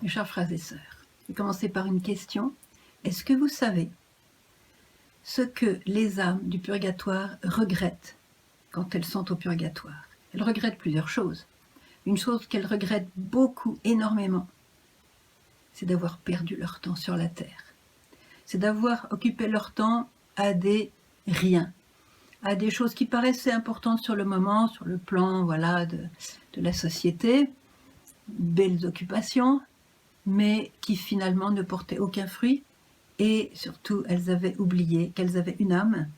Mes chers frères et sœurs, je vais commencer par une question. Est-ce que vous savez ce que les âmes du purgatoire regrettent quand elles sont au purgatoire? Elles regrettent plusieurs choses. Une chose qu'elles regrettent beaucoup, énormément, c'est d'avoir perdu leur temps sur la terre. C'est d'avoir occupé leur temps à des riens, à des choses qui paraissaient importantes sur le moment, sur le plan voilà, de la société, belles occupations, mais qui finalement ne portaient aucun fruit, et surtout elles avaient oublié qu'elles avaient une âme,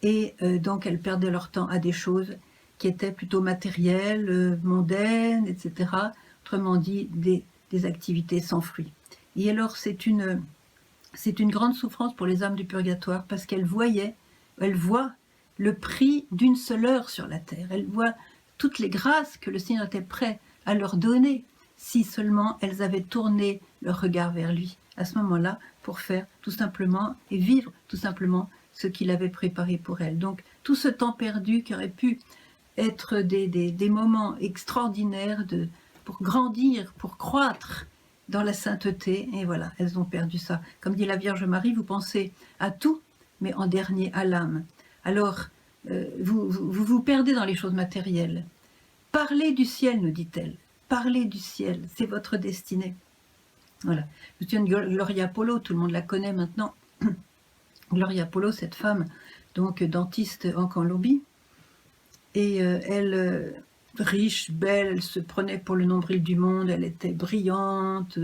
et donc elles perdaient leur temps à des choses qui étaient plutôt matérielles, mondaines, etc. Autrement dit, des activités sans fruit. Et alors c'est une grande souffrance pour les âmes du purgatoire, parce qu'elles voient le prix d'une seule heure sur la terre. Elles voient toutes les grâces que le Seigneur était prêt à leur donner, si seulement elles avaient tourné leur regard vers lui, à ce moment-là, pour faire tout simplement, et vivre tout simplement ce qu'il avait préparé pour elles. Donc tout ce temps perdu qui aurait pu être des moments extraordinaires pour grandir, pour croître dans la sainteté, et voilà, elles ont perdu ça. Comme dit la Vierge Marie, vous pensez à tout, mais en dernier à l'âme. Alors, vous perdez dans les choses matérielles. Parlez du ciel, nous dit-elle. Parlez du ciel, c'est votre destinée. Voilà. Je tiens Gloria Polo, tout le monde la connaît maintenant. Gloria Polo, cette femme, donc dentiste en Colombie, et elle, riche, belle, elle se prenait pour le nombril du monde, elle était brillante,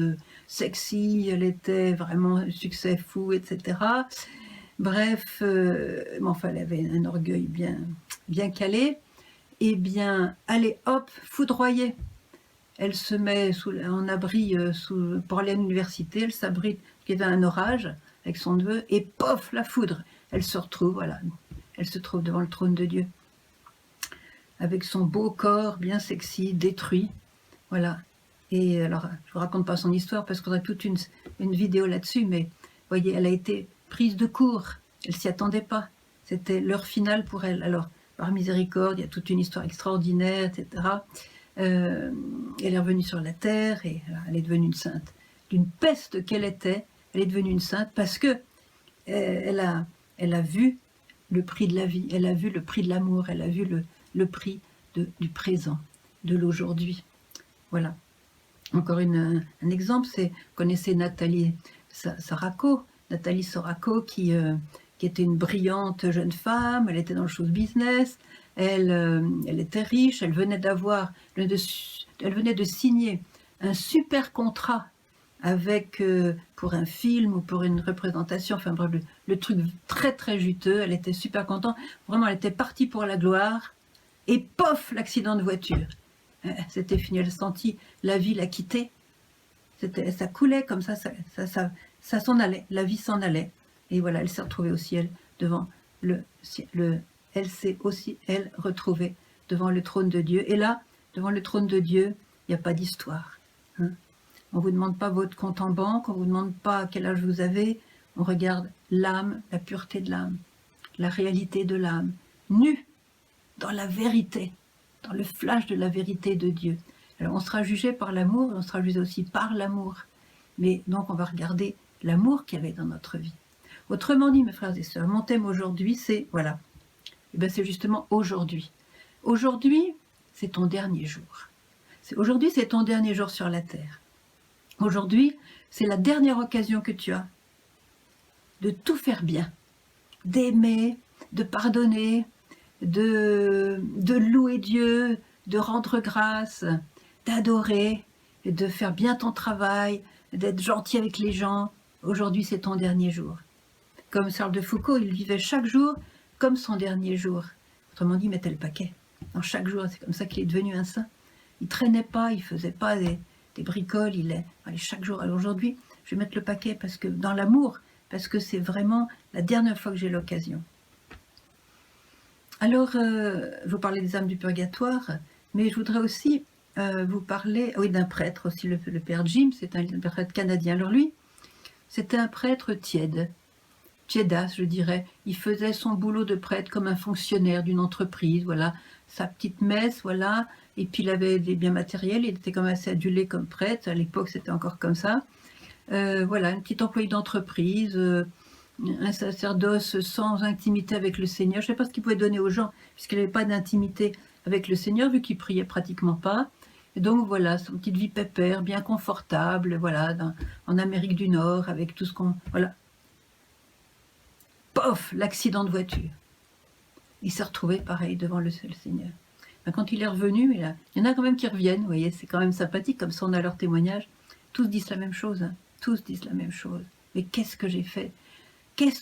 sexy, elle était vraiment un succès fou, etc. Bref, mais enfin, elle avait un orgueil bien calé. Eh bien, allez, hop, foudroyée. Elle se met en abri pour aller à l'université, elle s'abrite, il y avait un orage avec son neveu, et pof, la foudre. Elle se retrouve, voilà, elle se trouve devant le trône de Dieu, avec son beau corps bien sexy, détruit, voilà. Et alors, je vous raconte pas son histoire parce qu'on a toute une vidéo là-dessus, mais vous voyez, elle a été prise de court, elle s'y attendait pas, c'était l'heure finale pour elle. Alors, par miséricorde, il y a toute une histoire extraordinaire, etc. Elle est revenue sur la terre et elle est devenue une sainte. D'une peste qu'elle était, elle est devenue une sainte parce que elle a vu le prix de la vie, elle a vu le prix de l'amour, elle a vu le prix du présent, de l'aujourd'hui. Voilà. Encore un exemple, c'est, vous connaissez Nathalie Soraco, qui était une brillante jeune femme, elle était dans le show business, elle était riche, elle venait de signer un super contrat avec, pour un film ou pour une représentation, enfin bref, le truc très très juteux, elle était super contente, vraiment elle était partie pour la gloire, et pof, l'accident de voiture. C'était fini, elle a senti la vie la quitter, ça coulait comme ça s'en allait, la vie s'en allait, et voilà, elle s'est retrouvée au ciel devant elle s'est aussi, elle, retrouvée devant le trône de Dieu, et là, devant le trône de Dieu, il n'y a pas d'histoire, hein. On ne vous demande pas votre compte en banque, on ne vous demande pas quel âge vous avez, on regarde l'âme, la pureté de l'âme, la réalité de l'âme, nue dans la vérité, dans le flash de la vérité de Dieu. Alors on sera jugé par l'amour, on sera jugé aussi par l'amour, mais donc on va regarder l'amour qu'il y avait dans notre vie. Autrement dit, mes frères et sœurs, mon thème aujourd'hui, c'est, voilà, et bien c'est justement aujourd'hui. Aujourd'hui, c'est ton dernier jour. Aujourd'hui, c'est ton dernier jour sur la terre. Aujourd'hui, c'est la dernière occasion que tu as de tout faire bien, d'aimer, de pardonner, de louer Dieu, de rendre grâce, d'adorer, de faire bien ton travail, d'être gentil avec les gens. Aujourd'hui, c'est ton dernier jour. Comme Charles de Foucault, il vivait chaque jour comme son dernier jour. Autrement dit, il mettait le paquet. Dans chaque jour, c'est comme ça qu'il est devenu un saint. Il traînait pas, il faisait pas des bricoles, allez, chaque jour. Alors aujourd'hui, je vais mettre le paquet parce que dans l'amour, parce que c'est vraiment la dernière fois que j'ai l'occasion. Alors, je vous parlais des âmes du purgatoire, mais je voudrais aussi vous parler, oui, d'un prêtre aussi, le père Jim, c'est un prêtre canadien. Alors lui, c'était un prêtre tiédasse, je dirais. Il faisait son boulot de prêtre comme un fonctionnaire d'une entreprise, voilà. sa petite messe, voilà, et puis il avait des biens matériels, il était quand même assez adulé comme prêtre, à l'époque c'était encore comme ça. Voilà, une petite employée d'entreprise, un sacerdoce sans intimité avec le Seigneur. Je ne sais pas ce qu'il pouvait donner aux gens, puisqu'il n'avait pas d'intimité avec le Seigneur, vu qu'il priait pratiquement pas. Et donc voilà, son petite vie pépère, bien confortable, voilà, en Amérique du Nord, avec tout ce qu'on... Voilà. Pof, l'accident de voiture. Il s'est retrouvé pareil devant le Seigneur. Ben, quand il est revenu, il y en a quand même qui reviennent, vous voyez, c'est quand même sympathique, comme ça on a leur témoignage. Tous disent la même chose, hein. Tous disent la même chose. Mais qu'est-ce que j'ai fait?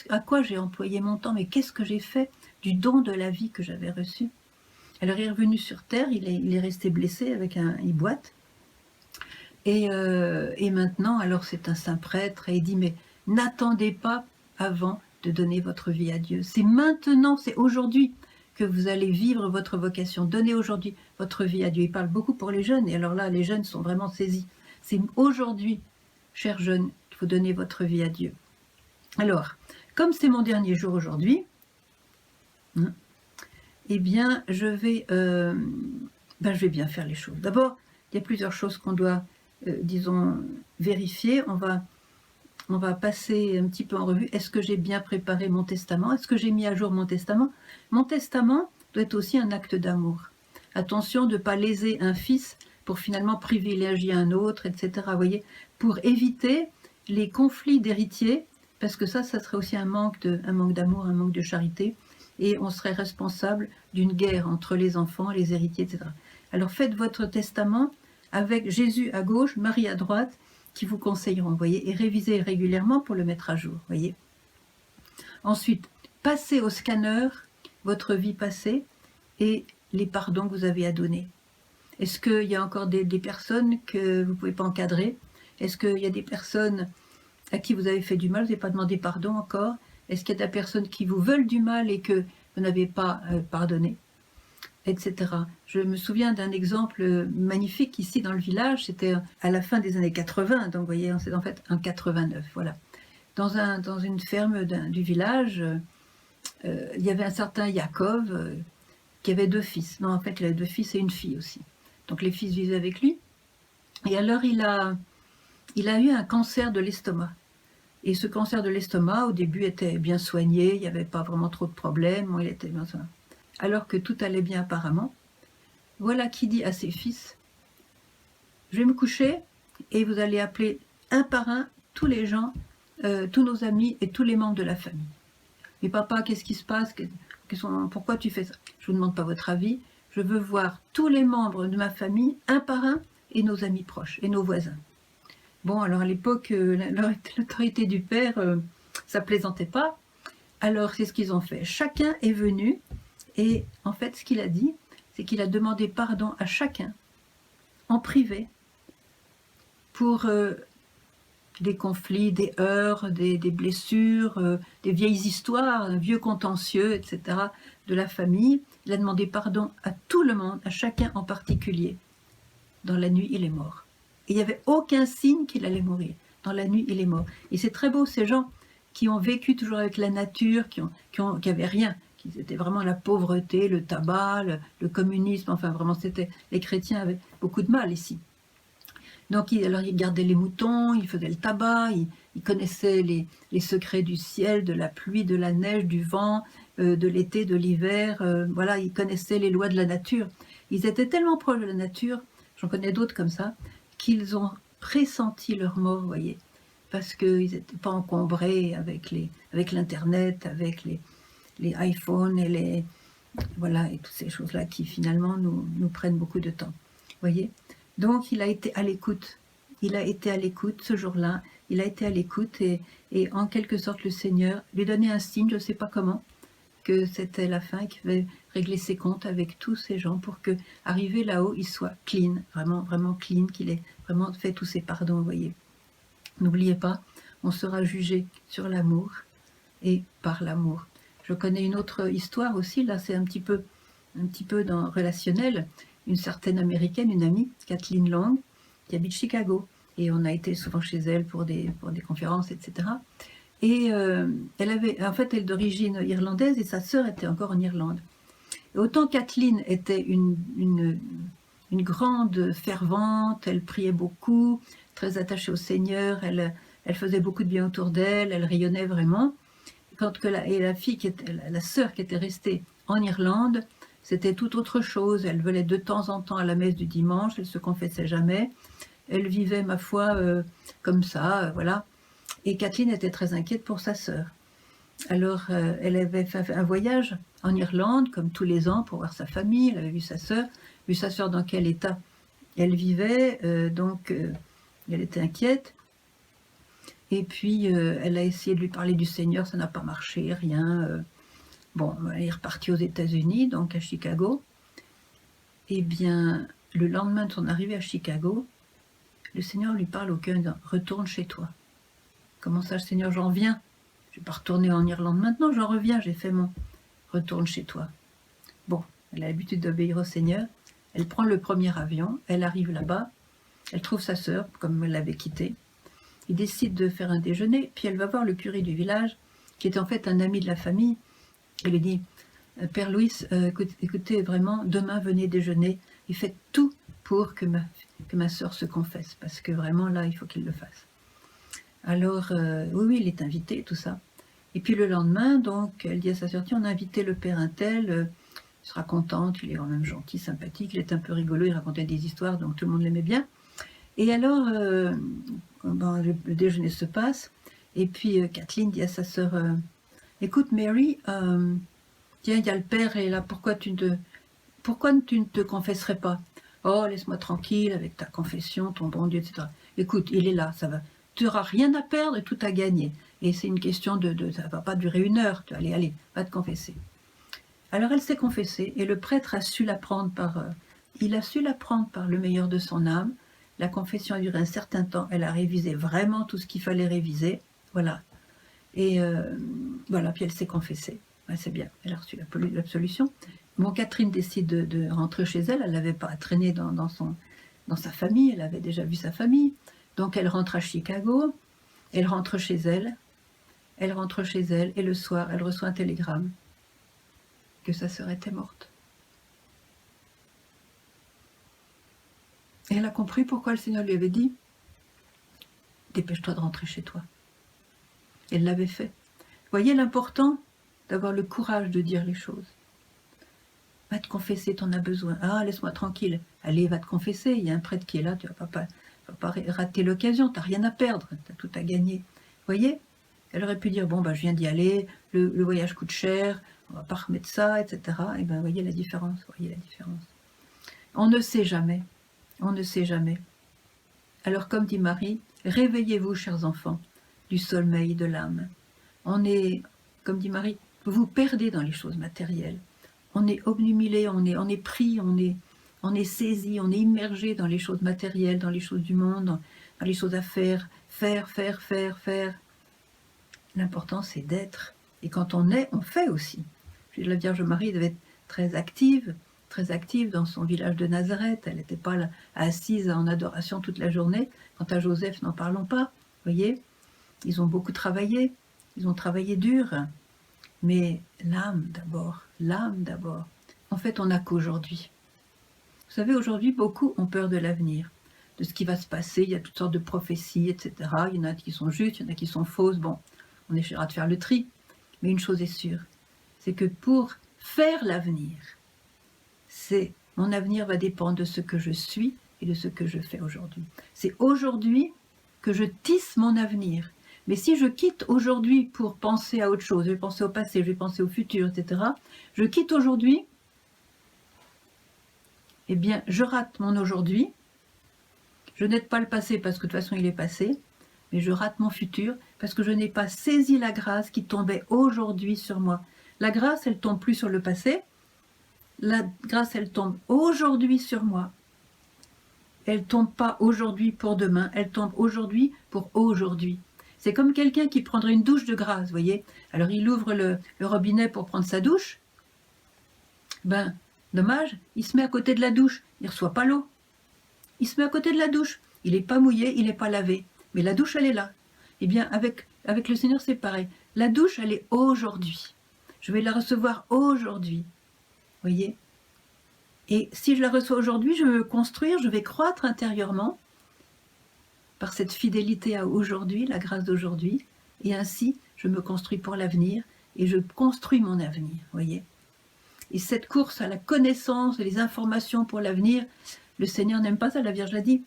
À quoi j'ai employé mon temps? Mais qu'est-ce que j'ai fait du don de la vie que j'avais reçu? Alors il est revenu sur terre, il est resté blessé avec il boite. Et maintenant, alors c'est un saint prêtre, et il dit, mais n'attendez pas avant de donner votre vie à Dieu. C'est maintenant, c'est aujourd'hui que vous allez vivre votre vocation. Donnez aujourd'hui votre vie à Dieu. Il parle beaucoup pour les jeunes, et alors là, les jeunes sont vraiment saisis. C'est aujourd'hui, chers jeunes, qu'il faut donner votre vie à Dieu. Alors, comme c'est mon dernier jour aujourd'hui, hein, eh bien, je vais bien faire les choses. D'abord, il y a plusieurs choses qu'on doit, disons, vérifier. On va passer un petit peu en revue. Est-ce que j'ai bien préparé mon testament? Est-ce que j'ai mis à jour mon testament? Mon testament doit être aussi un acte d'amour. Attention de ne pas léser un fils pour finalement privilégier un autre, etc. Vous voyez, pour éviter les conflits d'héritiers, parce que ça serait aussi un manque d'amour, un manque de charité, et on serait responsable d'une guerre entre les enfants, les héritiers, etc. Alors faites votre testament avec Jésus à gauche, Marie à droite, qui vous conseilleront, voyez, et révisez régulièrement pour le mettre à jour, voyez. Ensuite, passez au scanner votre vie passée et les pardons que vous avez à donner. Est-ce qu'il y a encore des personnes que vous ne pouvez pas encadrer? Est-ce qu'il y a des personnes à qui vous avez fait du mal, vous n'avez pas demandé pardon encore? Est-ce qu'il y a des personnes qui vous veulent du mal et que vous n'avez pas pardonné, etc. Je me souviens d'un exemple magnifique ici dans le village, c'était à la fin des années 80, donc vous voyez, c'est en fait en 89, voilà. Dans une ferme du village, il y avait un certain Yaakov qui avait 2 fils. Non, en fait, il avait 2 fils et une fille aussi. Donc les fils vivaient avec lui. Et alors, il a eu un cancer de l'estomac. Et ce cancer de l'estomac, au début, était bien soigné, il n'y avait pas vraiment trop de problèmes, bon, il était bien soigné. Alors que tout allait bien apparemment. Voilà qui dit à ses fils, je vais me coucher et vous allez appeler un par un tous les gens, tous nos amis et tous les membres de la famille. Mais papa, qu'est-ce qui se passe? Pourquoi tu fais ça? Je ne vous demande pas votre avis, je veux voir tous les membres de ma famille, un par un, et nos amis proches, et nos voisins. Bon, alors à l'époque, l'autorité du père, ça plaisantait pas. Alors c'est ce qu'ils ont fait. Chacun est venu et en fait ce qu'il a dit, c'est qu'il a demandé pardon à chacun en privé pour des conflits, des heurts, des blessures, des vieilles histoires, un vieux contentieux, etc. de la famille. Il a demandé pardon à tout le monde, à chacun en particulier. Dans la nuit, il est mort. Et il n'y avait aucun signe qu'il allait mourir. Dans la nuit, il est mort. Et c'est très beau, ces gens qui ont vécu toujours avec la nature, qui n'avaient rien, qui étaient vraiment la pauvreté, le tabac, le communisme, enfin vraiment, les chrétiens avaient beaucoup de mal ici. Donc, alors ils gardaient les moutons, ils faisaient le tabac, ils connaissaient les secrets du ciel, de la pluie, de la neige, du vent, de l'été, de l'hiver. Voilà, ils connaissaient les lois de la nature. Ils étaient tellement proches de la nature, j'en connais d'autres comme ça, qu'ils ont pressenti leur mort, vous voyez, parce qu'ils n'étaient pas encombrés avec l'internet, avec les iPhones et voilà, et toutes ces choses-là qui finalement nous prennent beaucoup de temps, vous voyez. Donc il a été à l'écoute, ce jour-là, il a été à l'écoute et en quelque sorte le Seigneur lui donnait un signe, je ne sais pas comment, que c'était la fin, qu'il avait réglé ses comptes avec tous ces gens pour que, arrivé là-haut, il soit clean, vraiment, vraiment clean, qu'il ait vraiment fait tous ses pardons, vous voyez. N'oubliez pas, on sera jugé sur l'amour et par l'amour. Je connais une autre histoire aussi, là c'est un petit peu dans relationnel, une certaine américaine, une amie, Kathleen Long, qui habite Chicago, et on a été souvent chez elle pour des conférences, etc. Et elle est d'origine irlandaise et sa sœur était encore en Irlande. Et autant Kathleen était une grande fervente, elle priait beaucoup, très attachée au Seigneur, elle faisait beaucoup de bien autour d'elle, elle rayonnait vraiment. Et la fille la sœur qui était restée en Irlande, c'était tout autre chose. Elle venait de temps en temps à la messe du dimanche, elle se confessait jamais. Elle vivait, ma foi, comme ça, voilà. Et Kathleen était très inquiète pour sa sœur. Alors, elle avait fait un voyage en Irlande, comme tous les ans, pour voir sa famille. Elle avait vu sa sœur dans quel état elle vivait, donc elle était inquiète. Et puis, elle a essayé de lui parler du Seigneur, ça n'a pas marché, rien. Bon, elle est repartie aux États-Unis, donc à Chicago. Eh bien, le lendemain de son arrivée à Chicago, le Seigneur lui parle au cœur en disant « Retourne chez toi ». Comment ça, le Seigneur, j'en viens? Je ne vais pas retourner en Irlande maintenant, j'en reviens, j'ai fait mon « Retourne chez toi ». Bon, elle a l'habitude d'obéir au Seigneur. Elle prend le premier avion, elle arrive là-bas, elle trouve sa sœur, comme elle l'avait quittée. Il décide de faire un déjeuner, puis elle va voir le curé du village, qui est en fait un ami de la famille. Elle lui dit « Père Louis, écoutez, vraiment, demain, venez déjeuner et faites tout pour que ma sœur se confesse, parce que vraiment, là, il faut qu'il le fasse. » Alors, oui, il est invité, tout ça. Et puis le lendemain, donc, elle dit à sa sœur, tiens, on a invité le père untel, il sera content, il est quand même gentil, sympathique, il est un peu rigolo, il racontait des histoires, donc tout le monde l'aimait bien. Et alors, le déjeuner se passe, et puis Kathleen dit à sa sœur, écoute Mary, tiens, il y a le père est là, pourquoi tu ne te confesserais pas? Oh, laisse-moi tranquille avec ta confession, ton bon Dieu, etc. Écoute, il est là, ça va. Tu n'auras rien à perdre et tout à gagner. Et c'est une question ça ne va pas durer 1 heure. Allez, va te confesser. Alors elle s'est confessée et le prêtre a su la prendre il a su la prendre par le meilleur de son âme. La confession a duré un certain temps. Elle a révisé vraiment tout ce qu'il fallait réviser. Voilà. Et voilà, puis elle s'est confessée. Ouais, c'est bien, elle a reçu l'absolution. Bon, Catherine décide de rentrer chez elle. Elle n'avait pas à traîner dans sa famille. Elle avait déjà vu sa famille. Donc elle rentre à Chicago. Elle rentre chez elle. Elle rentre chez elle. Et le soir, elle reçoit un télégramme que sa sœur était morte. Et elle a compris pourquoi le Seigneur lui avait dit « Dépêche-toi de rentrer chez toi ». Elle l'avait fait. Voyez l'important d'avoir le courage de dire les choses. Va te confesser, t'en as besoin. Ah, laisse-moi tranquille. Allez, va te confesser, il y a un prêtre qui est là, tu ne vas pas rater l'occasion, tu n'as rien à perdre, tu as tout à gagner. Voyez, elle aurait pu dire, bon, je viens d'y aller, le voyage coûte cher, on ne va pas remettre ça, etc. Et bien, voyez la différence, On ne sait jamais, on ne sait jamais. Alors, comme dit Marie, réveillez-vous, chers enfants, du sommeil de l'âme. On est, comme dit Marie, vous vous perdez dans les choses matérielles. On est obnubilé, on est pris, on est saisi, on est immergé dans les choses matérielles, dans les choses du monde, dans les choses à faire. L'important, c'est d'être. Et quand on est, on fait aussi. La Vierge Marie devait être très active dans son village de Nazareth. Elle n'était pas là, assise en adoration toute la journée. Quant à Joseph, n'en parlons pas. Voyez, ils ont beaucoup travaillé. Ils ont travaillé dur. Mais l'âme d'abord, l'âme d'abord. En fait, on n'a qu'aujourd'hui. Vous savez, aujourd'hui, beaucoup ont peur de l'avenir, de ce qui va se passer. Il y a toutes sortes de prophéties, etc. Il y en a qui sont justes, il y en a qui sont fausses. Bon, on essaiera de faire le tri. Mais une chose est sûre, c'est que pour faire l'avenir, mon avenir va dépendre de ce que je suis et de ce que je fais aujourd'hui. C'est aujourd'hui que je tisse mon avenir. Mais si je quitte aujourd'hui pour penser à autre chose, je vais penser au passé, je vais penser au futur, etc., je quitte aujourd'hui, eh bien, je rate mon aujourd'hui. Je n'aide pas le passé parce que de toute façon, il est passé, mais je rate mon futur parce que je n'ai pas saisi la grâce qui tombait aujourd'hui sur moi. La grâce, elle tombe plus sur le passé. La grâce, elle tombe aujourd'hui sur moi. Elle tombe pas aujourd'hui pour demain, elle tombe aujourd'hui pour aujourd'hui. C'est comme quelqu'un qui prendrait une douche de grâce, vous voyez. Alors il ouvre le robinet pour prendre sa douche. Ben, dommage, il se met à côté de la douche, il ne reçoit pas l'eau. Il se met à côté de la douche, il n'est pas mouillé, il n'est pas lavé. Mais la douche, elle est là. Eh bien, avec le Seigneur, c'est pareil. La douche, elle est aujourd'hui. Je vais la recevoir aujourd'hui. voyez. Et si je la reçois aujourd'hui, je vais me construire, je vais croître intérieurement par cette fidélité à aujourd'hui, la grâce d'aujourd'hui, et ainsi je me construis pour l'avenir, et je construis mon avenir, voyez. Et cette course à la connaissance et les informations pour l'avenir, le Seigneur n'aime pas ça, la Vierge l'a dit.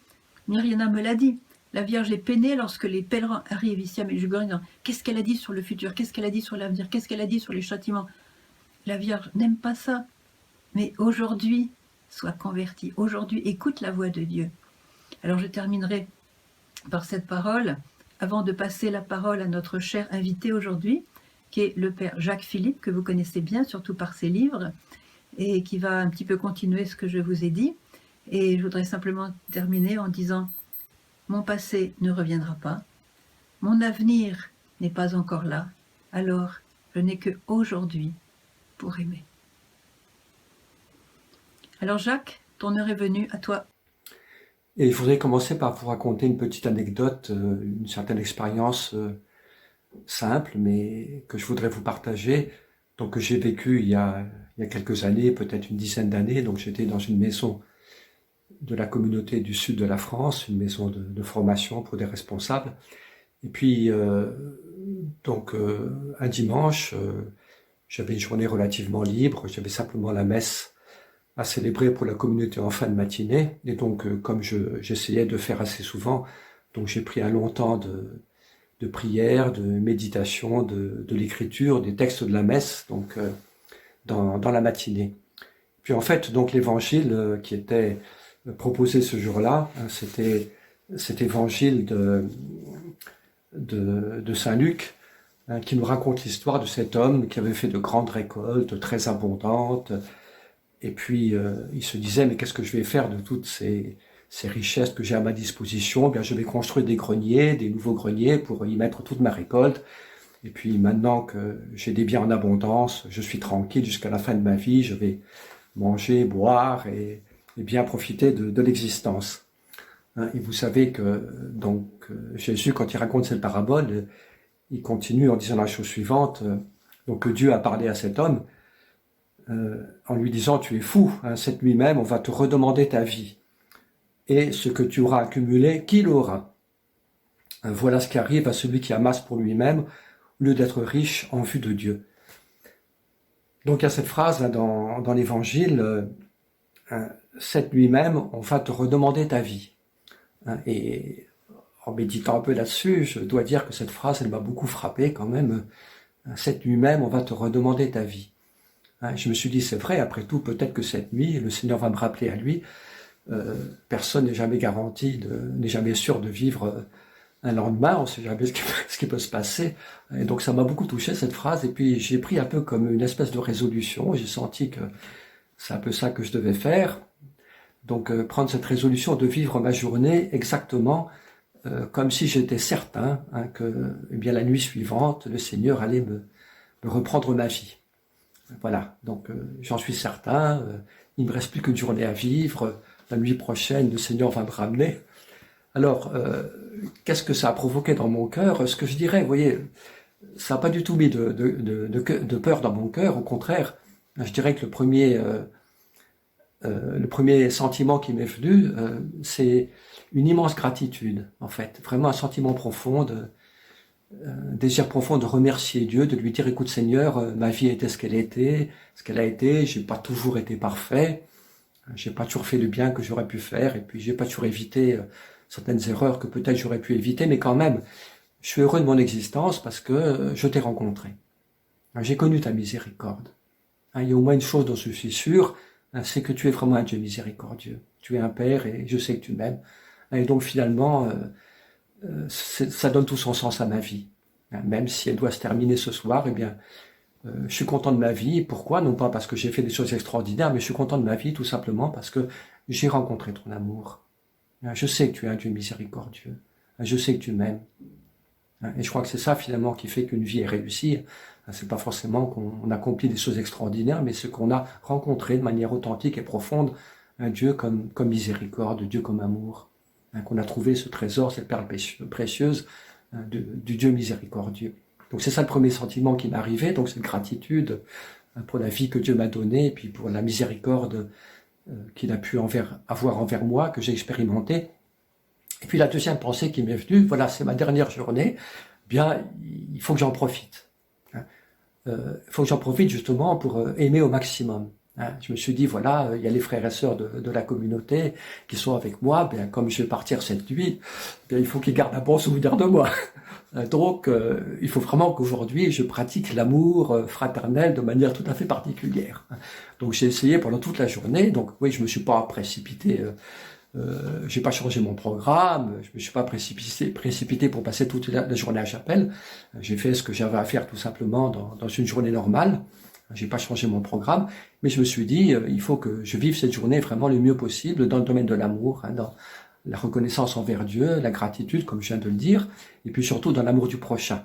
Myriana me l'a dit. La Vierge est peinée lorsque les pèlerins arrivent ici à Medjugorje. Qu'est-ce qu'elle a dit sur le futur? Qu'est-ce qu'elle a dit sur l'avenir? Qu'est-ce qu'elle a dit sur les châtiments? La Vierge n'aime pas ça. Mais aujourd'hui, sois converti. Aujourd'hui, écoute la voix de Dieu. Alors je terminerai par cette parole, avant de passer la parole à notre cher invité aujourd'hui, qui est le Père Jacques Philippe, que vous connaissez bien, surtout par ses livres, et qui va un petit peu continuer ce que je vous ai dit. Et je voudrais simplement terminer en disant, mon passé ne reviendra pas, mon avenir n'est pas encore là, alors je n'ai que aujourd'hui pour aimer. Alors Jacques, ton heure est venue, à toi. Et il faudrait commencer par vous raconter une petite anecdote, une certaine expérience simple, mais que je voudrais vous partager. Donc que j'ai vécu il y a quelques années, peut-être une dizaine d'années. Donc j'étais dans une maison de la communauté du sud de la France, une maison de formation pour des responsables. Et puis un dimanche, j'avais une journée relativement libre. J'avais simplement la messe à célébrer pour la communauté en fin de matinée. Et donc, comme j'essayais de faire assez souvent, donc j'ai pris un long temps de prière, de méditation, de l'écriture, des textes de la messe, donc dans la matinée. Puis en fait, donc l'évangile qui était proposé ce jour-là, hein, c'était cet évangile de Saint Luc, hein, qui nous raconte l'histoire de cet homme qui avait fait de grandes récoltes très abondantes. Et puis, il se disait, mais qu'est-ce que je vais faire de toutes ces richesses que j'ai à ma disposition? Eh bien, je vais construire des greniers, des nouveaux greniers pour y mettre toute ma récolte. Et puis, maintenant que j'ai des biens en abondance, je suis tranquille jusqu'à la fin de ma vie, je vais manger, boire et bien profiter de l'existence. Hein, et vous savez que, donc, Jésus, quand il raconte cette parabole, il continue en disant la chose suivante, donc que Dieu a parlé à cet homme, en lui disant, tu es fou, hein, cette nuit même, on va te redemander ta vie. Et ce que tu auras accumulé, qui l'aura? Voilà ce qui arrive à celui qui amasse pour lui-même, au lieu d'être riche en vue de Dieu. Donc il y a cette phrase là, dans l'Évangile, cette nuit même, on va te redemander ta vie. Et en méditant un peu là-dessus, je dois dire que cette phrase, elle m'a beaucoup frappé quand même. Cette nuit même, on va te redemander ta vie. Je me suis dit, c'est vrai, après tout, peut-être que cette nuit, le Seigneur va me rappeler à lui. Personne n'est jamais garanti, n'est jamais sûr de vivre un lendemain, on ne sait jamais ce qui peut se passer. Et donc ça m'a beaucoup touché cette phrase, et puis j'ai pris un peu comme une espèce de résolution, j'ai senti que c'est un peu ça que je devais faire. Donc prendre cette résolution de vivre ma journée exactement comme si j'étais certain que eh bien, la nuit suivante, le Seigneur allait me reprendre ma vie. Voilà, donc j'en suis certain, il ne me reste plus qu'une journée à vivre, la nuit prochaine, le Seigneur va me ramener. Alors, qu'est-ce que ça a provoqué dans mon cœur? Ce que je dirais, vous voyez, ça n'a pas du tout mis de peur dans mon cœur, au contraire, je dirais que le premier sentiment qui m'est venu, c'est une immense gratitude, en fait, vraiment un sentiment profond désir profond de remercier Dieu, de lui dire, écoute Seigneur, ma vie était ce qu'elle a été, j'ai pas toujours été parfait, j'ai pas toujours fait le bien que j'aurais pu faire, et puis j'ai pas toujours évité certaines erreurs que peut-être j'aurais pu éviter, mais quand même, je suis heureux de mon existence parce que je t'ai rencontré. J'ai connu ta miséricorde. Il y a au moins une chose dont je suis sûr, c'est que tu es vraiment un Dieu miséricordieux. Tu es un Père et je sais que tu m'aimes. Et donc finalement, ça donne tout son sens à ma vie. Même si elle doit se terminer ce soir, eh bien, je suis content de ma vie. Pourquoi? Non pas parce que j'ai fait des choses extraordinaires, mais je suis content de ma vie tout simplement parce que j'ai rencontré ton amour. Je sais que tu es un Dieu miséricordieux. Je sais que tu m'aimes. Et je crois que c'est ça finalement qui fait qu'une vie est réussie. C'est pas forcément qu'on accomplit des choses extraordinaires, mais ce qu'on a rencontré de manière authentique et profonde un Dieu comme miséricorde, Dieu comme amour. Qu'on a trouvé ce trésor, cette perle précieuse du Dieu miséricordieux. Donc c'est ça le premier sentiment qui m'est arrivé, donc cette gratitude pour la vie que Dieu m'a donnée, et puis pour la miséricorde qu'il a pu avoir envers moi, que j'ai expérimenté. Et puis la deuxième pensée qui m'est venue, voilà, c'est ma dernière journée, bien, il faut que j'en profite. Il faut que j'en profite justement pour aimer au maximum. Je me suis dit, voilà, il y a les frères et sœurs de la communauté qui sont avec moi, bien, comme je vais partir cette nuit, bien, il faut qu'ils gardent un bon souvenir de moi. Donc, il faut vraiment qu'aujourd'hui, je pratique l'amour fraternel de manière tout à fait particulière. Donc, j'ai essayé pendant toute la journée. Donc, oui, je me suis pas précipité. J'ai pas changé mon programme. Je me suis pas précipité pour passer toute la journée à chapelle. J'ai fait ce que j'avais à faire tout simplement dans une journée normale. J'ai pas changé mon programme, mais je me suis dit, il faut que je vive cette journée vraiment le mieux possible dans le domaine de l'amour, dans la reconnaissance envers Dieu, la gratitude, comme je viens de le dire, et puis surtout dans l'amour du prochain.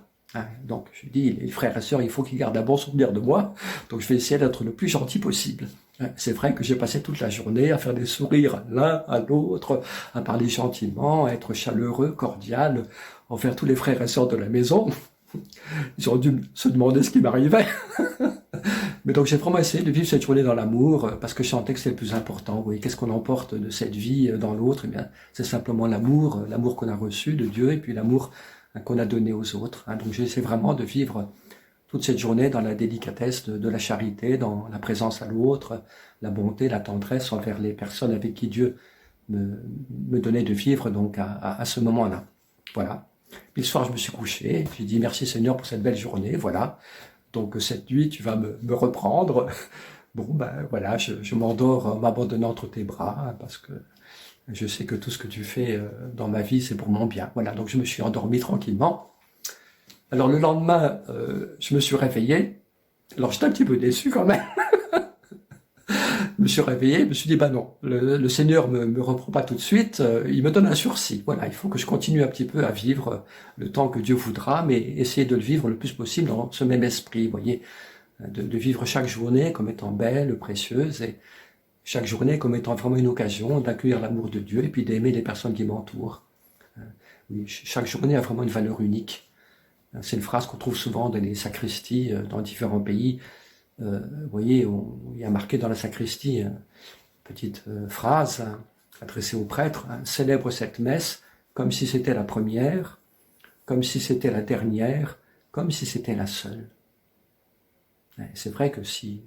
Donc, je dis, les frères et sœurs, il faut qu'ils gardent un bon souvenir de moi, donc je vais essayer d'être le plus gentil possible. C'est vrai que j'ai passé toute la journée à faire des sourires l'un à l'autre, à parler gentiment, à être chaleureux, cordial, envers tous les frères et sœurs de la maison. Ils ont dû se demander ce qui m'arrivait. Mais donc j'ai vraiment essayé de vivre cette journée dans l'amour, parce que je sentais que c'est le plus important. Oui, qu'est-ce qu'on emporte de cette vie dans l'autre? Eh bien, c'est simplement l'amour, l'amour qu'on a reçu de Dieu, et puis l'amour qu'on a donné aux autres. Donc j'essaie vraiment de vivre toute cette journée dans la délicatesse de la charité, dans la présence à l'autre, la bonté, la tendresse envers les personnes avec qui Dieu me donnait de vivre donc à ce moment-là. Voilà. Puis le soir, je me suis couché, j'ai dit merci Seigneur pour cette belle journée, voilà. Donc cette nuit, tu vas me reprendre. Bon, ben voilà, je m'endors en m'abandonnant entre tes bras, parce que je sais que tout ce que tu fais dans ma vie, c'est pour mon bien. Voilà, donc je me suis endormi tranquillement. Alors le lendemain, je me suis réveillé. Alors j'étais un petit peu déçu quand même. Je me suis réveillé, je me suis dit, bah non, le Seigneur me reprend pas tout de suite, il me donne un sursis. Voilà, il faut que je continue un petit peu à vivre le temps que Dieu voudra, mais essayer de le vivre le plus possible dans ce même esprit, vous voyez, de vivre chaque journée comme étant belle, précieuse, et chaque journée comme étant vraiment une occasion d'accueillir l'amour de Dieu et puis d'aimer les personnes qui m'entourent. Oui, chaque journée a vraiment une valeur unique. C'est une phrase qu'on trouve souvent dans les sacristies dans différents pays. Vous voyez, il y a marqué dans la sacristie une petite phrase adressée aux prêtres, célèbre cette messe comme si c'était la première, comme si c'était la dernière, comme si c'était la seule. C'est vrai que si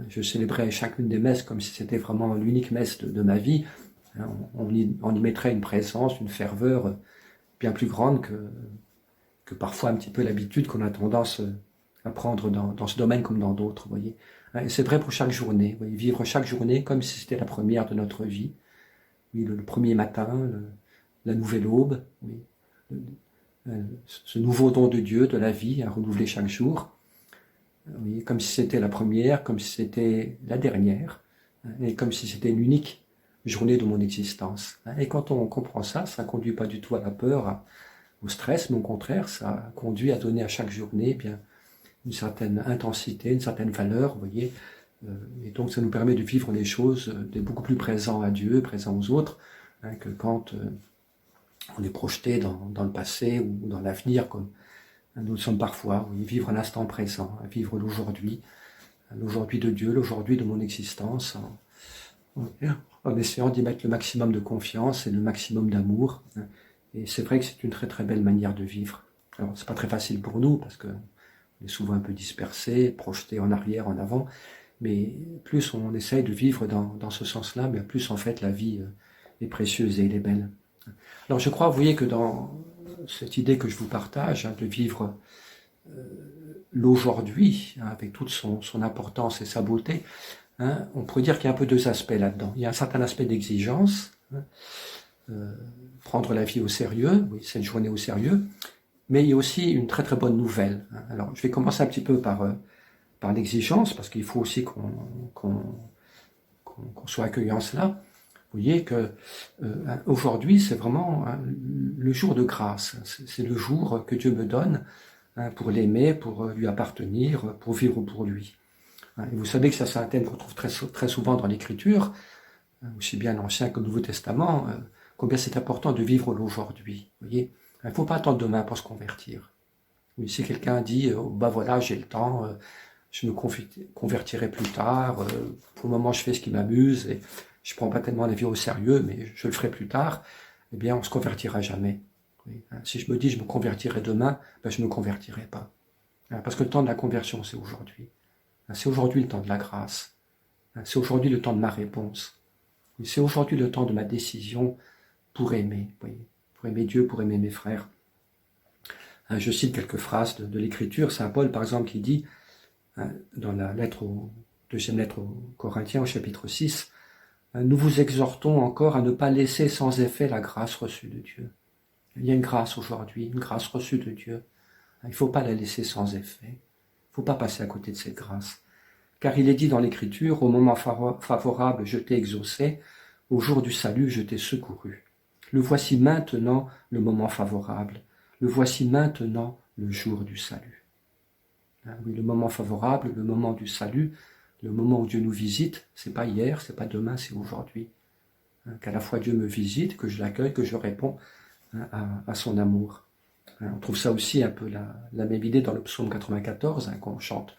je célébrais chacune des messes comme si c'était vraiment l'unique messe de ma vie, on y mettrait une présence, une ferveur bien plus grande que parfois un petit peu l'habitude qu'on a tendance à prendre dans ce domaine comme dans d'autres, vous voyez. Et c'est vrai pour chaque journée, vous voyez, vivre chaque journée comme si c'était la première de notre vie. Oui, le premier matin, la nouvelle aube, oui, ce nouveau don de Dieu, de la vie, à renouveler chaque jour. Oui, comme si c'était la première, comme si c'était la dernière, et comme si c'était l'unique journée de mon existence. Et quand on comprend ça, ça ne conduit pas du tout à la peur, au stress, mais au contraire, ça conduit à donner à chaque journée bien une certaine intensité, une certaine valeur, vous voyez. Et donc ça nous permet de vivre les choses, d'être beaucoup plus présents à Dieu, présents aux autres, que quand on est projeté dans le passé ou dans l'avenir, comme nous le sommes parfois. Oui, vivre l'instant présent, vivre l'aujourd'hui de Dieu, l'aujourd'hui de mon existence, en essayant d'y mettre le maximum de confiance et le maximum d'amour. Et c'est vrai que c'est une très très belle manière de vivre. Alors c'est pas très facile pour nous parce que on est souvent un peu dispersé, projeté en arrière, en avant, mais plus on essaye de vivre dans ce sens-là, mais plus en fait la vie est précieuse et elle est belle. Alors je crois, vous voyez, que dans cette idée que je vous partage, de vivre l'aujourd'hui, avec toute son importance et sa beauté, on pourrait dire qu'il y a un peu deux aspects là-dedans. Il y a un certain aspect d'exigence, prendre la vie au sérieux, oui, cette journée au sérieux, mais il y a aussi une très très bonne nouvelle. Alors je vais commencer un petit peu par l'exigence, parce qu'il faut aussi qu'on soit accueillant cela. Vous voyez que aujourd'hui, c'est vraiment le jour de grâce. C'est le jour que Dieu me donne pour l'aimer, pour lui appartenir, pour vivre pour lui. Et vous savez que ça, c'est un thème qu'on trouve très souvent dans l'Écriture, aussi bien l'Ancien que le Nouveau Testament, combien c'est important de vivre l'aujourd'hui. Vous voyez, il ne faut pas attendre demain pour se convertir. Oui, si quelqu'un dit, bah voilà, j'ai le temps, je me convertirai plus tard, pour le moment je fais ce qui m'amuse et je prends pas tellement la vie au sérieux, mais je le ferai plus tard, eh bien on se convertira jamais. Oui, hein. Si je me dis je me convertirai demain, ben, je me convertirai pas. Hein, parce que le temps de la conversion c'est aujourd'hui. Hein, c'est aujourd'hui le temps de la grâce. Hein, c'est aujourd'hui le temps de ma réponse. C'est aujourd'hui le temps de ma décision pour aimer, oui, pour aimer Dieu, pour aimer mes frères. Hein, je cite quelques phrases de l'Écriture. Saint Paul, par exemple, qui dit, hein, dans la deuxième lettre aux Corinthiens, au chapitre 6, hein, nous vous exhortons encore à ne pas laisser sans effet la grâce reçue de Dieu. Il y a une grâce aujourd'hui, une grâce reçue de Dieu. Il ne faut pas la laisser sans effet. Il ne faut pas passer à côté de cette grâce. Car il est dit dans l'Écriture, au moment favorable, je t'ai exaucé, au jour du salut, je t'ai secouru. Le voici maintenant le moment favorable. Le voici maintenant le jour du salut. Oui, le moment favorable, le moment du salut, le moment où Dieu nous visite, c'est pas hier, c'est pas demain, c'est aujourd'hui. Qu'à la fois Dieu me visite, que je l'accueille, que je réponds à son amour. On trouve ça aussi un peu la même idée dans le psaume 94, qu'on chante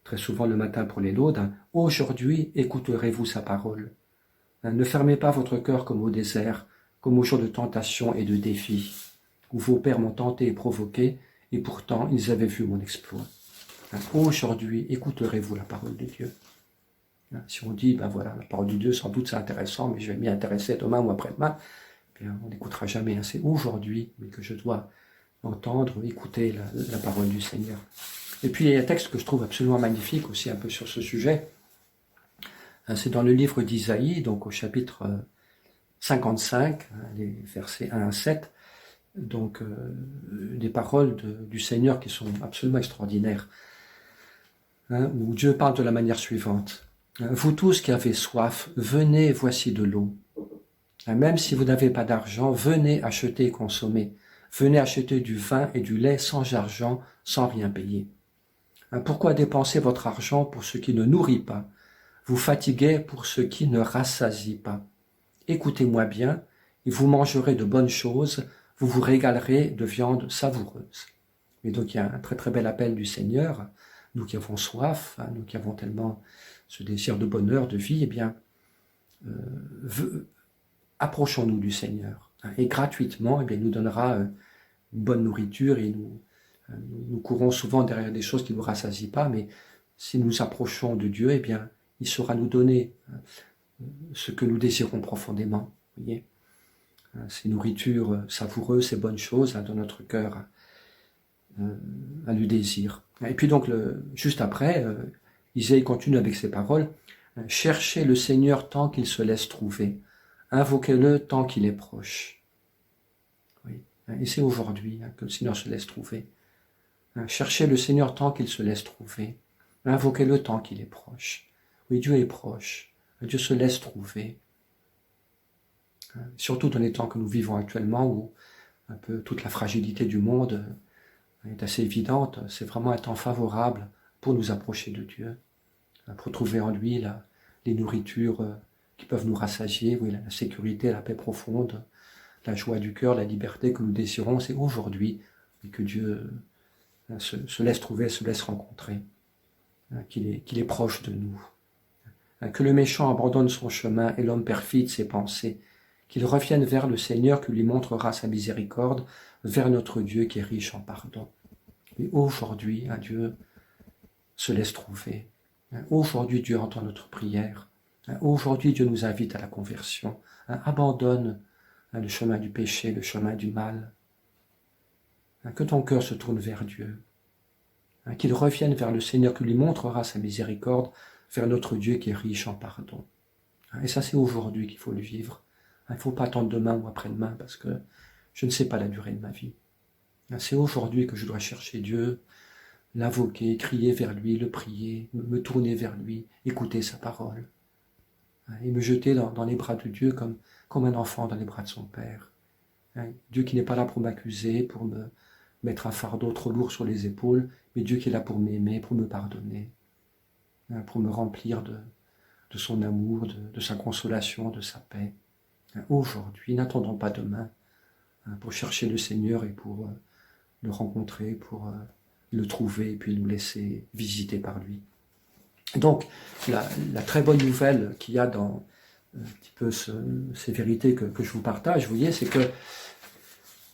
très souvent le matin pour les laudes. Aujourd'hui, écouterez-vous sa parole. Ne fermez pas votre cœur comme au désert, comme au jour de tentation et de défi, où vos pères m'ont tenté et provoqué, et pourtant ils avaient vu mon exploit. Aujourd'hui, écouterez-vous la parole de Dieu. Si on dit, ben voilà, la parole de Dieu, sans doute c'est intéressant, mais je vais m'y intéresser demain ou après-demain, bien, on n'écoutera jamais. C'est aujourd'hui que je dois entendre, écouter la parole du Seigneur. Et puis il y a un texte que je trouve absolument magnifique aussi un peu sur ce sujet. C'est dans le livre d'Isaïe, donc au chapitre 55, les versets 1 à 7, donc des paroles du Seigneur qui sont absolument extraordinaires, où Dieu parle de la manière suivante. Vous tous qui avez soif, venez, voici de l'eau. Même si vous n'avez pas d'argent, venez acheter et consommer. Venez acheter du vin et du lait sans argent, sans rien payer. Pourquoi dépenser votre argent pour ce qui ne nourrit pas, vous fatiguez pour ce qui ne rassasie pas? Écoutez-moi bien, et vous mangerez de bonnes choses, vous vous régalerez de viande savoureuse. Et donc il y a un très très bel appel du Seigneur, nous qui avons soif, nous qui avons tellement ce désir de bonheur, de vie, eh bien, approchons-nous du Seigneur. Et gratuitement, eh bien, il nous donnera une bonne nourriture et nous courons souvent derrière des choses qui ne nous rassasient pas, mais si nous approchons de Dieu, eh bien, il saura nous donner ce que nous désirons profondément. Vous voyez, ces nourritures savoureuses, ces bonnes choses dans notre cœur, à le désir. Et puis donc, juste après, Isaïe continue avec ces paroles. Cherchez le Seigneur tant qu'il se laisse trouver. Invoquez-le tant qu'il est proche. Oui. Et c'est aujourd'hui que le Seigneur se laisse trouver. Cherchez le Seigneur tant qu'il se laisse trouver. Invoquez-le tant qu'il est proche. Oui, Dieu est proche. Dieu se laisse trouver. Surtout dans les temps que nous vivons actuellement, où un peu toute la fragilité du monde est assez évidente. C'est vraiment un temps favorable pour nous approcher de Dieu, pour trouver en lui les nourritures qui peuvent nous rassasier, oui, la sécurité, la paix profonde, la joie du cœur, la liberté que nous désirons. C'est aujourd'hui que Dieu se laisse trouver, se laisse rencontrer, qu'il est proche de nous. Que le méchant abandonne son chemin et l'homme perfide ses pensées, qu'il revienne vers le Seigneur qui lui montrera sa miséricorde, vers notre Dieu qui est riche en pardon. Et aujourd'hui, Dieu se laisse trouver. Aujourd'hui, Dieu entend notre prière. Aujourd'hui, Dieu nous invite à la conversion. Abandonne le chemin du péché, le chemin du mal. Que ton cœur se tourne vers Dieu. Qu'il revienne vers le Seigneur qui lui montrera sa miséricorde, vers notre Dieu qui est riche en pardon. Et ça, c'est aujourd'hui qu'il faut le vivre. Il ne faut pas attendre demain ou après-demain, parce que je ne sais pas la durée de ma vie. C'est aujourd'hui que je dois chercher Dieu, l'invoquer, crier vers lui, le prier, me tourner vers lui, écouter sa parole, et me jeter dans les bras de Dieu comme un enfant dans les bras de son Père. Dieu qui n'est pas là pour m'accuser, pour me mettre un fardeau trop lourd sur les épaules, mais Dieu qui est là pour m'aimer, pour me pardonner, pour me remplir de son amour, de sa consolation, de sa paix. Aujourd'hui, n'attendons pas demain pour chercher le Seigneur et pour le rencontrer, pour le trouver et puis nous laisser visiter par lui. Donc, la très bonne nouvelle qu'il y a dans un petit peu ces vérités que je vous partage, vous voyez, c'est que,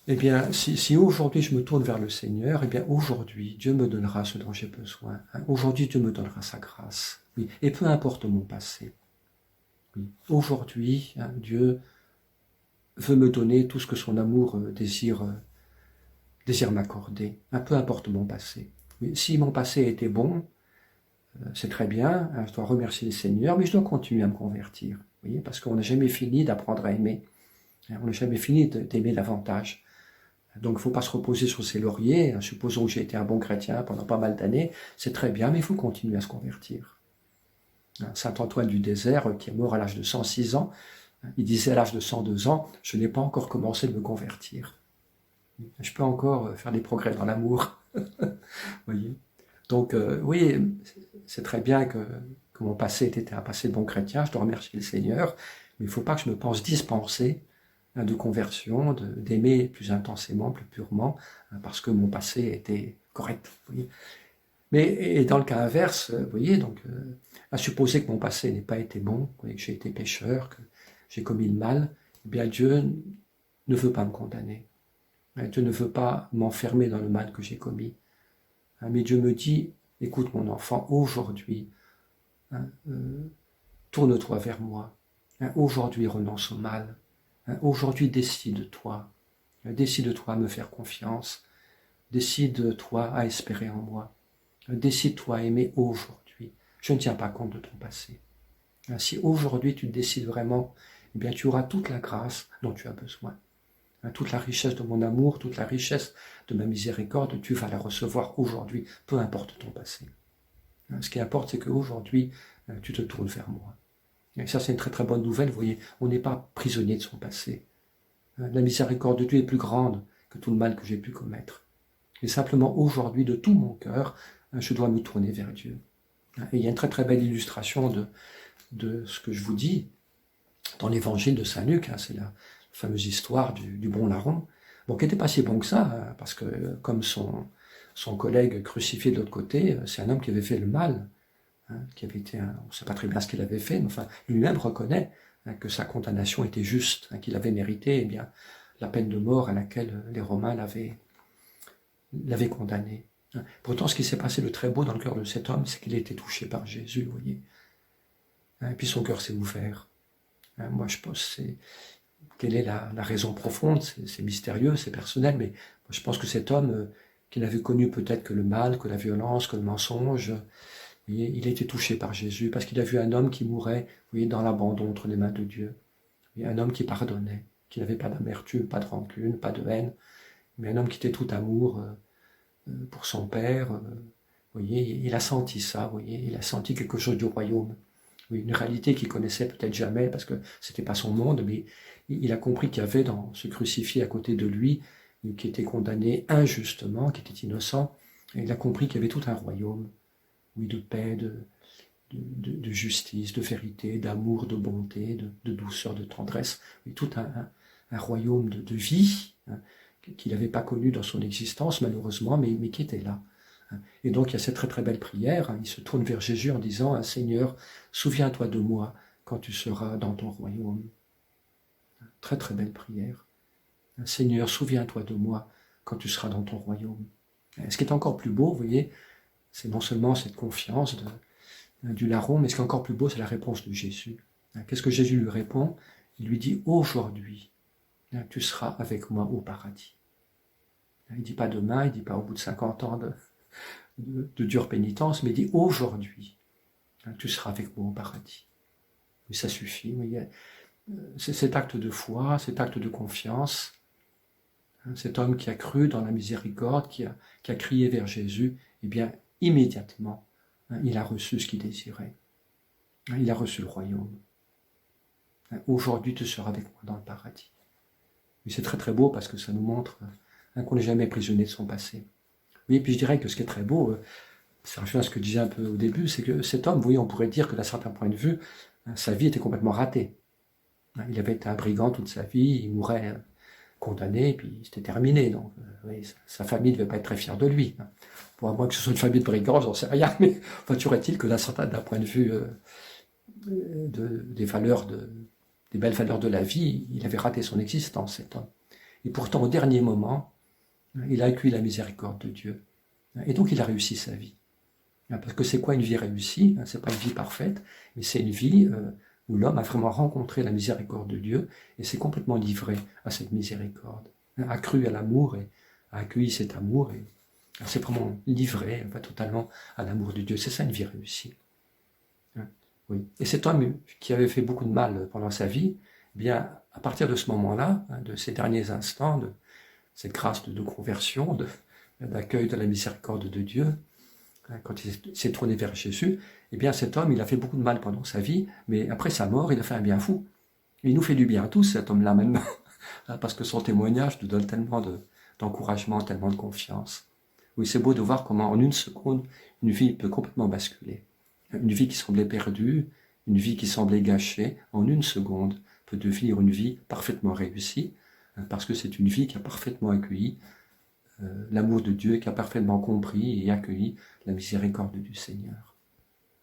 eh bien, si aujourd'hui je me tourne vers le Seigneur, eh bien, aujourd'hui, Dieu me donnera ce dont j'ai besoin. Hein. Aujourd'hui, Dieu me donnera sa grâce. Oui. Et peu importe mon passé. Oui. Aujourd'hui, hein, Dieu veut me donner tout ce que son amour désire m'accorder. Hein, peu importe mon passé. Oui. Si mon passé a été bon, c'est très bien, hein, je dois remercier le Seigneur, mais je dois continuer à me convertir. Vous voyez, parce qu'on n'a jamais fini d'apprendre à aimer. On n'a jamais fini d'aimer davantage. Donc il ne faut pas se reposer sur ses lauriers. Supposons que j'ai été un bon chrétien pendant pas mal d'années, c'est très bien, mais il faut continuer à se convertir. Saint Antoine du Désert, qui est mort à l'âge de 106 ans, il disait à l'âge de 102 ans, je n'ai pas encore commencé de me convertir. Je peux encore faire des progrès dans l'amour. Voyez. Donc oui, c'est très bien que mon passé était un passé de bon chrétien, je dois remercier le Seigneur, mais il ne faut pas que je me pense dispensé de conversion, d'aimer plus intensément, plus purement, parce que mon passé était correct. Vous voyez. Mais et dans le cas inverse, vous voyez, donc, à supposer que mon passé n'ait pas été bon, que j'ai été pécheur, que j'ai commis le mal, eh bien Dieu ne veut pas me condamner. Dieu ne veut pas m'enfermer dans le mal que j'ai commis. Mais Dieu me dit, écoute mon enfant, aujourd'hui, tourne-toi vers moi. Aujourd'hui, renonce au mal. Aujourd'hui, décide-toi. Décide-toi à me faire confiance. Décide-toi à espérer en moi. Décide-toi à aimer aujourd'hui. Je ne tiens pas compte de ton passé. Si aujourd'hui tu décides vraiment, eh bien tu auras toute la grâce dont tu as besoin. Toute la richesse de mon amour, toute la richesse de ma miséricorde, tu vas la recevoir aujourd'hui, peu importe ton passé. Ce qui importe, c'est qu'aujourd'hui, tu te tournes vers moi. Et ça, c'est une très très bonne nouvelle, vous voyez, on n'est pas prisonnier de son passé. La miséricorde de Dieu est plus grande que tout le mal que j'ai pu commettre. Et simplement aujourd'hui, de tout mon cœur, je dois me tourner vers Dieu. Et il y a une très très belle illustration de ce que je vous dis dans l'évangile de Saint Luc, c'est la fameuse histoire du bon larron, bon, qui n'était pas si bon que ça, parce que comme son collègue crucifié de l'autre côté, c'est un homme qui avait fait le mal, qui avait été, on ne sait pas très bien ce qu'il avait fait, mais enfin, lui-même reconnaît que sa condamnation était juste, qu'il avait mérité bien, la peine de mort à laquelle les Romains l'avaient condamné. Pourtant, ce qui s'est passé de très beau dans le cœur de cet homme, c'est qu'il a été touché par Jésus, vous voyez. Et puis son cœur s'est ouvert. Moi, je pense, quelle est la raison profonde, c'est mystérieux, c'est personnel, mais moi, je pense que cet homme, qui n'avait connu peut-être que le mal, que la violence, que le mensonge, vous voyez, il a été touché par Jésus, parce qu'il a vu un homme qui mourait, vous voyez, dans l'abandon entre les mains de Dieu. Et un homme qui pardonnait, qui n'avait pas d'amertume, pas de rancune, pas de haine, mais un homme qui était tout amour pour son Père. Vous voyez, il a senti ça, vous voyez, il a senti quelque chose du royaume. Oui, une réalité qu'il connaissait peut-être jamais, parce que c'était pas son monde, mais il a compris qu'il y avait dans ce crucifié à côté de lui, qui était condamné injustement, qui était innocent, et il a compris qu'il y avait tout un royaume, oui, de paix, de justice, de vérité, d'amour, de bonté, de douceur, de tendresse, oui, tout un royaume de vie, qu'il n'avait pas connu dans son existence, malheureusement, mais qui était là. Et donc il y a cette très très belle prière, il se tourne vers Jésus en disant, Seigneur, souviens-toi de moi quand tu seras dans ton royaume. Très très belle prière. Seigneur, souviens-toi de moi quand tu seras dans ton royaume. Ce qui est encore plus beau, vous voyez, c'est non seulement cette confiance du larron, mais ce qui est encore plus beau, c'est la réponse de Jésus. Qu'est-ce que Jésus lui répond? Il lui dit, aujourd'hui, tu seras avec moi au paradis. Il ne dit pas demain, il ne dit pas au bout de 50 ans de dure pénitence, mais il dit aujourd'hui, tu seras avec moi au paradis. Mais ça suffit. C'est cet acte de foi, cet acte de confiance, cet homme qui a cru dans la miséricorde, qui a crié vers Jésus, eh bien, immédiatement, il a reçu ce qu'il désirait. Il a reçu le royaume. Aujourd'hui, tu seras avec moi dans le paradis. Mais c'est très très beau parce que ça nous montre qu'on n'est jamais prisonnier de son passé. Oui, puis je dirais que ce qui est très beau, ça revient à ce que je disais un peu au début, c'est que cet homme, vous voyez, on pourrait dire que d'un certain point de vue, sa vie était complètement ratée. Il avait été un brigand toute sa vie, il mourait condamné, puis c'était terminé. Donc, oui, sa famille ne devait pas être très fière de lui. Pour moi que ce soit une famille de brigands, j'en sais rien, mais enfin, toujours est-il que d'un point de vue des belles valeurs de la vie, il avait raté son existence, cet homme. Et pourtant, au dernier moment, il a accueilli la miséricorde de Dieu. Et donc, il a réussi sa vie. Parce que c'est quoi une vie réussie? C'est pas une vie parfaite, mais c'est une vie où l'homme a vraiment rencontré la miséricorde de Dieu et s'est complètement livré à cette miséricorde, a cru à l'amour et a accueilli cet amour et s'est vraiment livré totalement à l'amour de Dieu. C'est ça une vie réussie. Oui. Et cet homme qui avait fait beaucoup de mal pendant sa vie, eh bien, à partir de ce moment-là, de ces derniers instants, de cette grâce de conversion, d'accueil de la miséricorde de Dieu, quand il s'est tourné vers Jésus, eh bien cet homme, il a fait beaucoup de mal pendant sa vie, mais après sa mort, il a fait un bien fou. Et il nous fait du bien à tous, cet homme-là, maintenant, parce que son témoignage nous donne tellement d'encouragement, tellement de confiance. Oui, c'est beau de voir comment, en une seconde, une vie peut complètement basculer. Une vie qui semblait perdue, une vie qui semblait gâchée, en une seconde, peut devenir une vie parfaitement réussie, parce que c'est une vie qui a parfaitement accueilli l'amour de Dieu, qui a parfaitement compris et accueilli la miséricorde du Seigneur.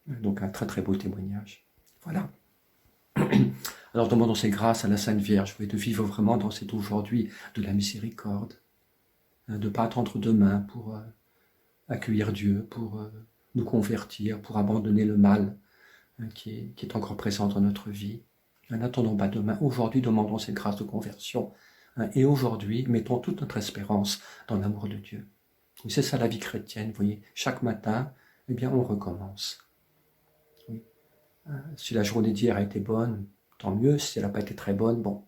Donc un très très beau témoignage. Voilà. Alors demandons ces grâces à la Sainte Vierge, de vivre vraiment dans cet aujourd'hui de la miséricorde, de ne pas attendre demain pour accueillir Dieu, pour nous convertir, pour abandonner le mal qui est encore présent dans notre vie. N'attendons pas demain. Aujourd'hui, demandons cette grâce de conversion. Et aujourd'hui, mettons toute notre espérance dans l'amour de Dieu. C'est ça la vie chrétienne, vous voyez. Chaque matin, eh bien, on recommence. Oui. Si la journée d'hier a été bonne, tant mieux. Si elle n'a pas été très bonne, bon,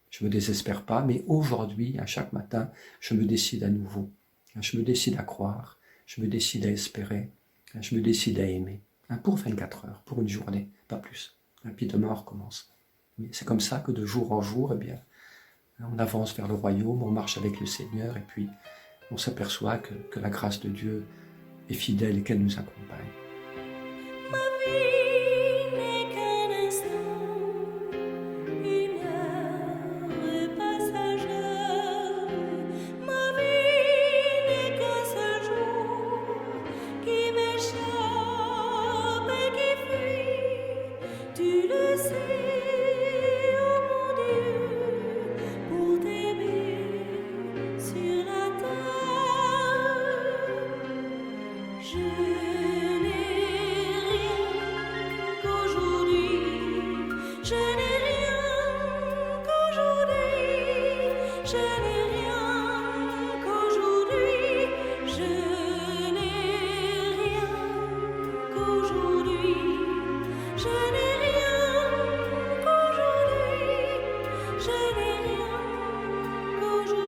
je ne me désespère pas. Mais aujourd'hui, à chaque matin, je me décide à nouveau. Je me décide à croire. Je me décide à espérer. Je me décide à aimer. Pour 24 heures, pour une journée, pas plus. Et puis demain, on recommence. C'est comme ça que de jour en jour, eh bien, on avance vers le royaume, on marche avec le Seigneur, et puis on s'aperçoit que la grâce de Dieu est fidèle et qu'elle nous accompagne. Ma vie.